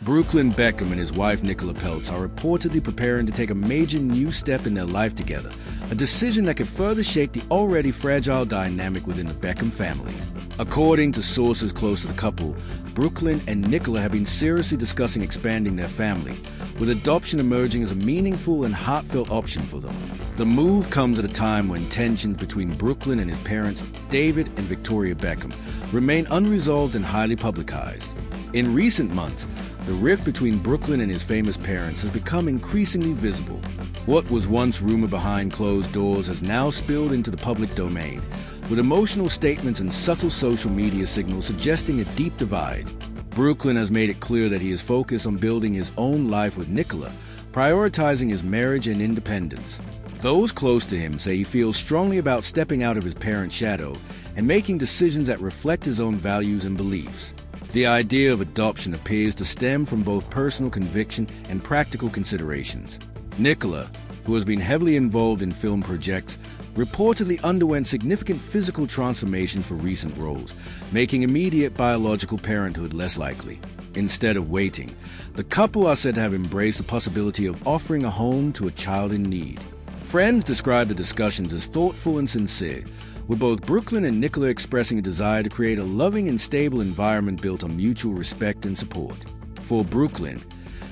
Brooklyn Beckham and his wife Nicola Peltz are reportedly preparing to take a major new step in their life together, a decision that could further shake the already fragile dynamic within the Beckham family. According to sources close to the couple, Brooklyn and Nicola have been seriously discussing expanding their family, with adoption emerging as a meaningful and heartfelt option for them. The move comes at a time when tensions between Brooklyn and his parents, David and Victoria Beckham, remain unresolved and highly publicized. In recent months, the rift between Brooklyn and his famous parents has become increasingly visible. What was once rumored behind closed doors has now spilled into the public domain, with emotional statements and subtle social media signals suggesting a deep divide. Brooklyn has made it clear that he is focused on building his own life with Nicola, prioritizing his marriage and independence. Those close to him say he feels strongly about stepping out of his parents' shadow and making decisions that reflect his own values and beliefs. The idea of adoption appears to stem from both personal conviction and practical considerations. Nicola, who has been heavily involved in film projects, reportedly underwent significant physical transformation for recent roles, making immediate biological parenthood less likely. Instead of waiting, the couple are said to have embraced the possibility of offering a home to a child in need. Friends describe the discussions as thoughtful and sincere, with both Brooklyn and Nicola expressing a desire to create a loving and stable environment built on mutual respect and support. For Brooklyn,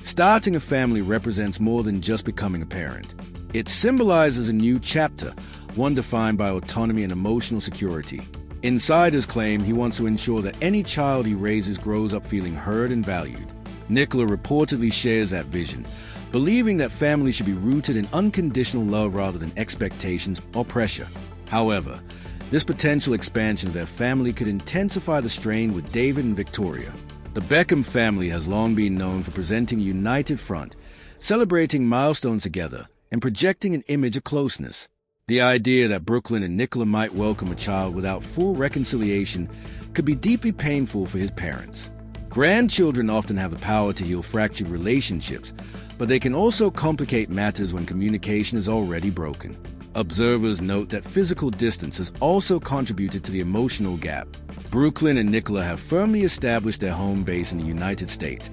starting a family represents more than just becoming a parent. It symbolizes a new chapter, one defined by autonomy and emotional security. Insiders claim he wants to ensure that any child he raises grows up feeling heard and valued. Nicola reportedly shares that vision, believing that family should be rooted in unconditional love rather than expectations or pressure. However, this potential expansion of their family could intensify the strain with David and Victoria. The Beckham family has long been known for presenting a united front, celebrating milestones together, and projecting an image of closeness. The idea that Brooklyn and Nicola might welcome a child without full reconciliation could be deeply painful for his parents. Grandchildren often have the power to heal fractured relationships, but they can also complicate matters when communication is already broken. Observers note that physical distance has also contributed to the emotional gap. Brooklyn and Nicola have firmly established their home base in the United States,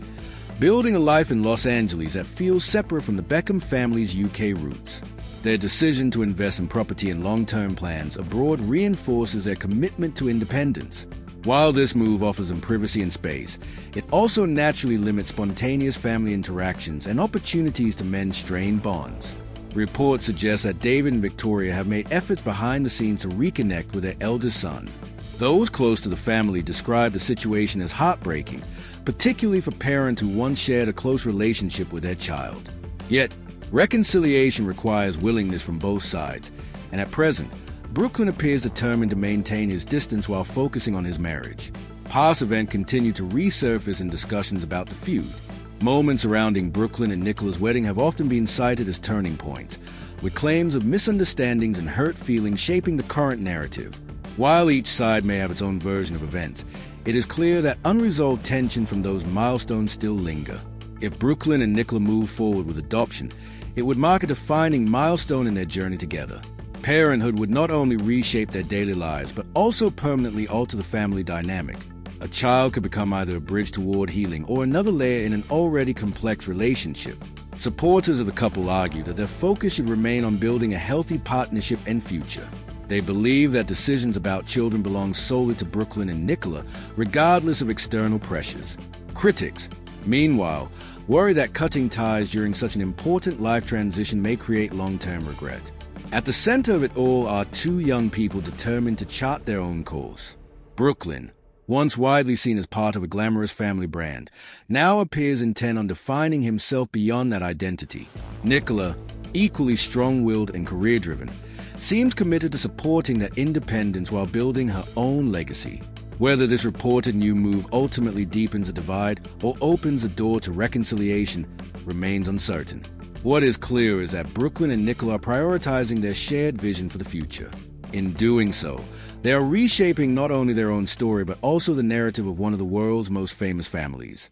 building a life in Los Angeles that feels separate from the Beckham family's UK roots. Their decision to invest in property and long-term plans abroad reinforces their commitment to independence. While this move offers them privacy and space, it also naturally limits spontaneous family interactions and opportunities to mend strained bonds. Reports suggest that David and Victoria have made efforts behind the scenes to reconnect with their eldest son. Those close to the family describe the situation as heartbreaking, particularly for parents who once shared a close relationship with their child. Yet, reconciliation requires willingness from both sides, and at present, Brooklyn appears determined to maintain his distance while focusing on his marriage. Past events continue to resurface in discussions about the feud. Moments surrounding Brooklyn and Nicola's wedding have often been cited as turning points, with claims of misunderstandings and hurt feelings shaping the current narrative. While each side may have its own version of events, it is clear that unresolved tension from those milestones still linger. If Brooklyn and Nicola move forward with adoption, it would mark a defining milestone in their journey together. Parenthood would not only reshape their daily lives, but also permanently alter the family dynamic. A child could become either a bridge toward healing or another layer in an already complex relationship. Supporters of the couple argue that their focus should remain on building a healthy partnership and future. They believe that decisions about children belong solely to Brooklyn and Nicola, regardless of external pressures. Critics, meanwhile, worry that cutting ties during such an important life transition may create long-term regret. At the center of it all are two young people determined to chart their own course. Brooklyn, once widely seen as part of a glamorous family brand, now appears intent on defining himself beyond that identity. Nicola, equally strong-willed and career-driven, seems committed to supporting their independence while building her own legacy. Whether this reported new move ultimately deepens the divide or opens the door to reconciliation remains uncertain. What is clear is that Brooklyn and Nicola are prioritizing their shared vision for the future. In doing so, they are reshaping not only their own story but also the narrative of one of the world's most famous families.